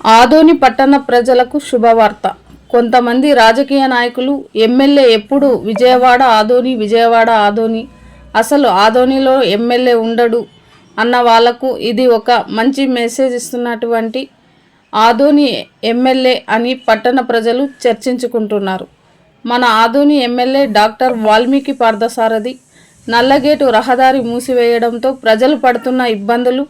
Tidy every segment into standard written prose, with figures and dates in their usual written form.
ఆదోని పట్టణ ప్రజలకు శుభవార్త. కొంతమంది రాజకీయ నాయకులు ఎమ్మెల్యే ఎప్పుడు విజయవాడ ఆదోని అసలు ఆదోనిలో ఎమ్మెల్యే ఉండడు అన్న వాళ్లకు ఇది ఒక మంచి మెసేజ్ ఇస్తున్నటువంటి ఆదోని ఎమ్మెల్యే అని పట్టణ ప్రజలు చర్చించుకుంటున్నారు. మన ఆదోని ఎమ్మెల్యే డాక్టర్ వాల్మీకి పార్థసారథి నల్లగేటు రహదారి మూసివేయడంతో ప్రజలు పడుతున్న ఇబ్బందులు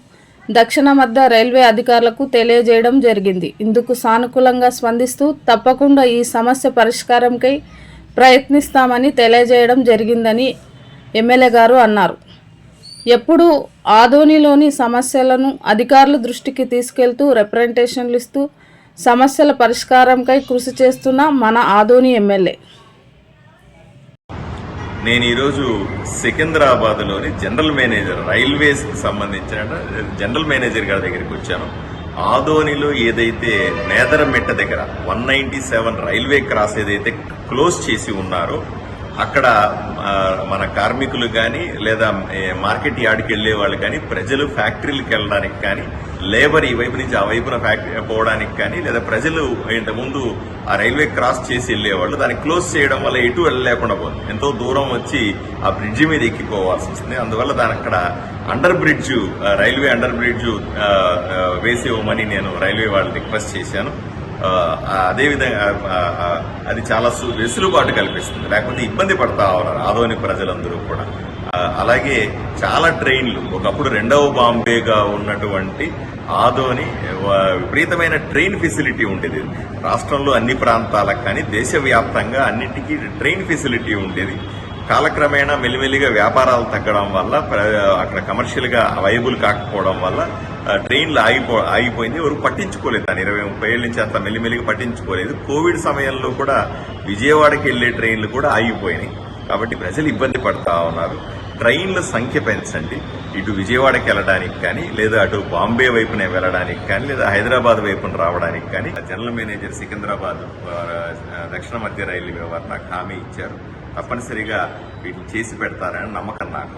దక్షిణ మధ్య రైల్వే అధికారులకు తెలియజేయడం జరిగింది. ఇందుకు సానుకూలంగా స్పందిస్తూ తప్పకుండా ఈ సమస్య పరిష్కారంకై ప్రయత్నిస్తామని తెలియజేయడం జరిగిందని ఎమ్మెల్యే గారు అన్నారు. ఎప్పుడు ఆదోనిలోని సమస్యలను అధికారుల దృష్టికి తీసుకెళ్తూ రిప్రజెంటేషన్లు ఇస్తూ సమస్యల పరిష్కారంకై కృషి చేస్తున్న మన ఆదోని ఎమ్మెల్యే. నేను ఈరోజు సికింద్రాబాద్లోని జనరల్ మేనేజర్ రైల్వేస్కి సంబంధించిన జనరల్ మేనేజర్ గారి దగ్గరికి వచ్చాను. ఆదోనిలో ఏదైతే నేదరమెట్ట దగ్గర 197 రైల్వే క్రాస్ ఏదైతే క్లోజ్ చేసి ఉన్నారో అక్కడ మన కార్మికులు కానీ లేదా మార్కెట్ యార్డ్కి వెళ్లే వాళ్ళు కానీ ప్రజలు ఫ్యాక్టరీలకు వెళ్ళడానికి కానీ లేబర్ ఈ వైపు నుంచి ఆ వైపున ఫ్యాక్టరీ పోవడానికి కానీ లేదా ప్రజలు ఇంతకుముందు ఆ రైల్వే క్రాస్ చేసి వెళ్లేవాళ్ళు దాన్ని క్లోజ్ చేయడం వల్ల ఎటు వెళ్ళలేకుండా పోతుంది. ఎంతో దూరం వచ్చి ఆ బ్రిడ్జి మీద ఎక్కిపోవాల్సి వస్తుంది. అందువల్ల దాని అక్కడ under bridge railway under bridge వేసి ఇవ్వమని నేను రైల్వే వాళ్ళని రిక్వెస్ట్ చేశాను. అదేవిధంగా అది చాలా వెసులుబాటు కల్పిస్తుంది, లేకపోతే ఇబ్బంది పడతా ఉన్నారు ఆదోని ప్రజలందరూ కూడా. అలాగే చాలా ట్రైన్లు ఒకప్పుడు రెండవ బాంబేగా ఉన్నటువంటి ఆదోని విపరీతమైన ట్రైన్ ఫెసిలిటీ ఉండేది. రాష్ట్రంలో అన్ని ప్రాంతాలకు కానీ దేశవ్యాప్తంగా అన్నింటికీ ట్రైన్ ఫెసిలిటీ ఉండేది. కాలక్రమేణా మెల్లిమెల్లిగా వ్యాపారాలు తగ్గడం వల్ల అక్కడ కమర్షియల్ గా అవైలబుల్ కాకపోవడం వల్ల ట్రైన్లు ఆగిపోయింది. ఎవరు పట్టించుకోలేదు. దాని 20-30 ఏళ్ళ నుంచి అంత మెల్లిమెల్లిగా పట్టించుకోలేదు. కోవిడ్ సమయంలో కూడా విజయవాడకి వెళ్లే ట్రైన్లు కూడా ఆగిపోయినాయి. కాబట్టి ప్రజలు ఇబ్బంది పడతా ఉన్నారు. ట్రైన్ల సంఖ్య పెంచండి. ఇటు విజయవాడకి వెళ్ళడానికి కానీ లేదా అటు బాంబే వైపునే వెళ్ళడానికి కానీ లేదా హైదరాబాద్ వైపున రావడానికి కానీ జనరల్ మేనేజర్ సికింద్రాబాద్ దక్షిణ మధ్య రైల్వే వారు నాకు హామీ ఇచ్చారు. తప్పనిసరిగా వీటిని చేసి పెడతారని నమ్మకం నాకు.